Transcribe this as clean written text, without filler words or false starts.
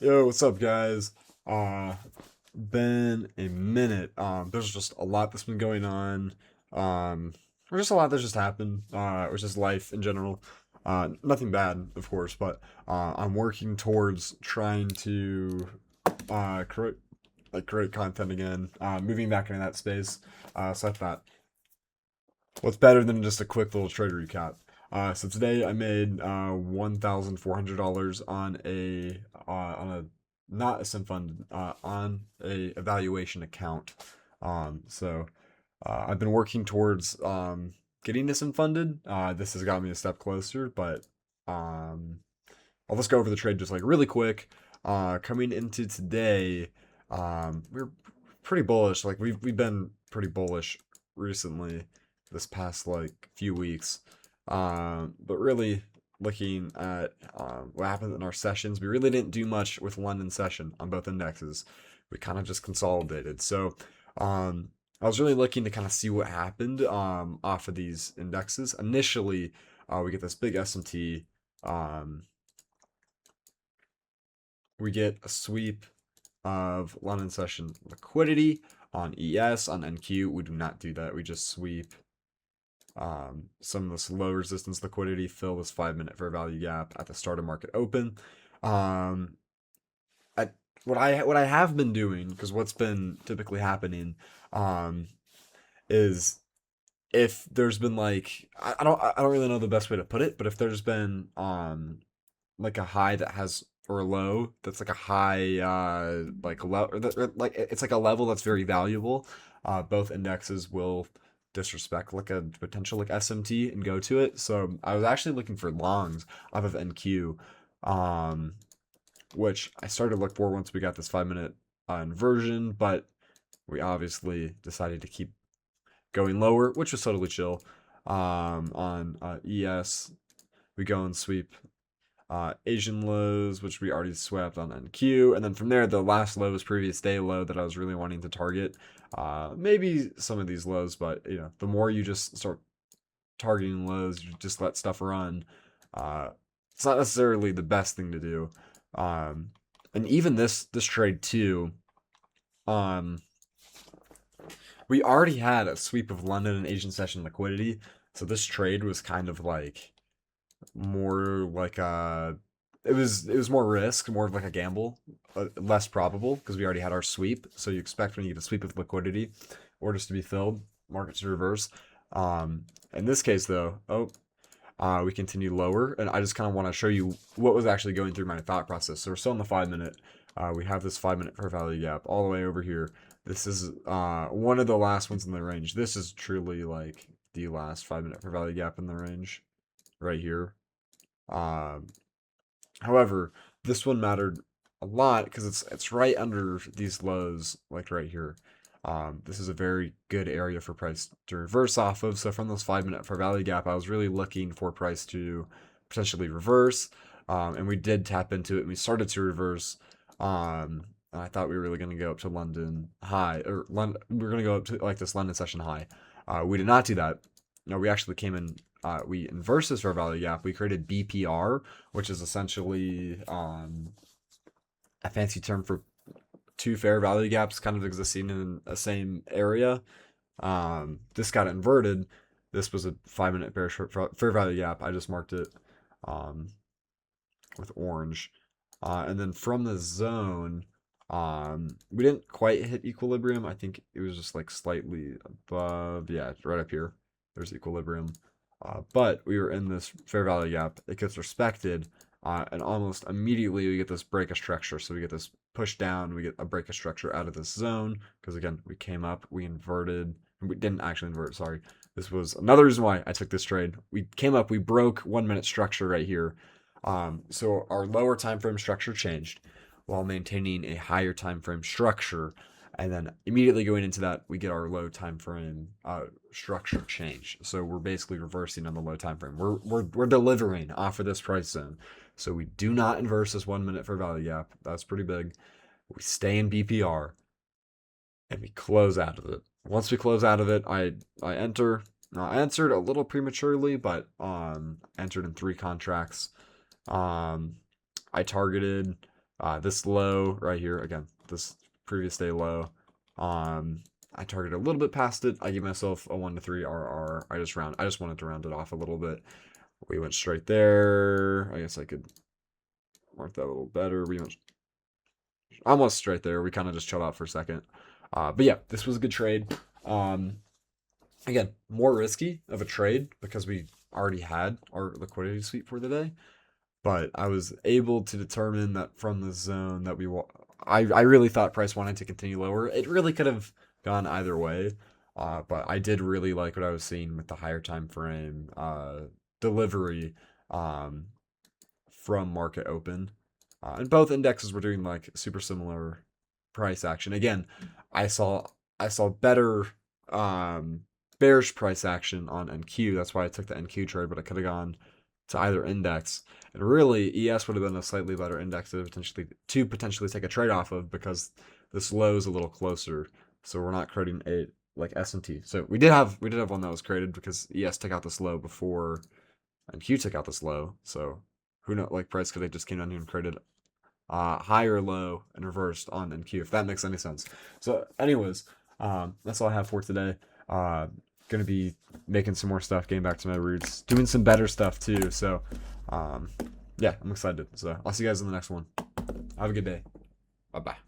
Yo, what's up, guys? Uh, been a minute. There's just a lot that's been going on. Um, or just a lot that's just happened. Or just life in general. Nothing bad, of course, but I'm working towards trying to create content again. Moving back into that space. So I thought, what's better than just a quick little trade recap? So today I made $1,400 on a not a sim fund on a evaluation account. I've been working towards getting this funded. This has got me a step closer, but um, I'll just go over the trade just like really quick. Coming into today, we're pretty bullish. Like we've been pretty bullish recently, this past like few weeks. But really looking at what happened in our sessions, we really didn't do much with London session on both indexes. We kind of just consolidated. So um, I was really looking to kind of see what happened off of these indexes. Initially, we get this big S&T. Um, we get a sweep of London session liquidity on ES. On NQ, we do not do that. We just sweep some of this low resistance liquidity, fill this 5 minute fair value gap at the start of market open. Um, I, what I have been doing, because what's been typically happening, um, is if there's been like I don't really know the best way to put it, but if there's been like a high that has or a low that's like a high like like it's like a level that's very valuable, both indexes will disrespect like a potential like SMT and go to it. So I was actually looking for longs off of NQ, um which I started to look for once we got this 5 minute inversion, but we obviously decided to keep going lower, which was totally chill. On ES, we go and sweep Asian lows, which we already swept on NQ. And then from there, the last low was previous day low that I was really wanting to target. Maybe some of these lows, but the more you just start targeting lows, you just let stuff run. Uh, it's not necessarily the best thing to do. Um, and even this trade too, um, we already had a sweep of London and Asian session liquidity, so this trade was kind of like more like it was more risk, more of like a gamble, less probable because we already had our sweep. So you expect when you get a sweep of liquidity, orders to be filled, markets to reverse. In this case though, we continue lower, and I just kind of want to show you what was actually going through my thought process. So we're still in the 5 minute. We have this 5 minute fair value gap all the way over here. This is one of the last ones in the range. This is truly like the last 5 minute fair value gap in the range right here. Um, However, this one mattered a lot because it's right under these lows, like right here. This is a very good area for price to reverse off of. So from this 5 minute fair value gap, I was really looking for price to potentially reverse, and we did tap into it, and we started to reverse. And I thought we were really going to go up to London high, or London, we were going to go up to like this London session high. We did not do that. No, we actually came in. We inversed this fair value gap. We created BPR, which is essentially a fancy term for two fair value gaps kind of existing in the same area. This got inverted. This was a 5 minute fair value gap. I just marked it um, with orange. And then from the zone, we didn't quite hit equilibrium. I think it was just like slightly above. Yeah, right up here. There's equilibrium. But we were in this fair value gap. It gets respected, and almost immediately we get this break of structure. So we get this push down. We get a break of structure out of this zone because again we came up, we inverted. We didn't actually invert. Sorry. This was another reason why I took this trade. We came up, we broke 1 minute structure right here. So our lower time frame structure changed while maintaining a higher time frame structure, and then immediately going into that we get our low time frame structure change. So we're basically reversing on the low time frame. We're delivering off of this price zone. So we do not inverse this 1 minute fair value gap. That's pretty big. We stay in BPR and we close out of it. Once we close out of it, I enter. I entered a little prematurely, but entered in 3 contracts. Um, I targeted This low right here, again, this previous day low, I targeted a little bit past it. I gave myself a 1 to 3 RR. I just wanted to round it off a little bit. We went straight there. I guess I could mark that a little better. We went almost straight there. We kind of just chilled out for a second. But yeah, this was a good trade. Again, more risky of a trade because we already had our liquidity sweep for the day. But I was able to determine that from the zone that I really thought price wanted to continue lower. It really could have gone either way. But I did really like what I was seeing with the higher time frame delivery from market open. And both indexes were doing like super similar price action. Again, I saw better bearish price action on NQ. That's why I took the NQ trade, but I could have gone to either index. And really, ES would have been a slightly better index to potentially take a trade off of because this low is a little closer. So we're not creating a like S&T. So we did have one that was created because ES took out this low before NQ took out this low. So who knows? Like price could have just came down here and created higher low and reversed on NQ, if that makes any sense. So, anyways, that's all I have for today. Gonna be making some more stuff, getting back to my roots, doing some better stuff too. So, yeah, I'm excited. So I'll see you guys in the next one. Have a good day. Bye bye.